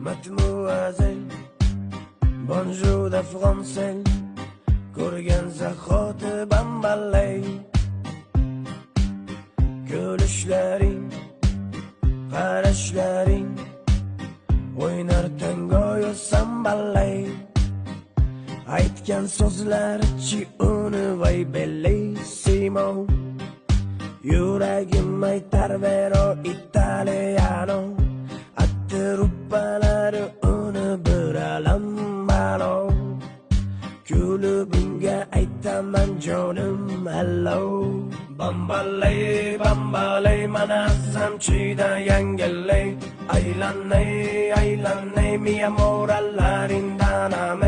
Mademoiselle, bonjour de français, ko'rgan zahoti bambalay. Kulishlaring, qarashlaring, o'ynar tangoyu sambalay. Aytgan so'zlarchi uni vay bellissimo. Yuragim aytar vero italiano. Attiruppalari uni bir alam malo. Kulubinga aytaman jonim hello. Bambalay, bambalay, mana samchida yangallay. Aylanay, aylanay, mi amor all'arindana me.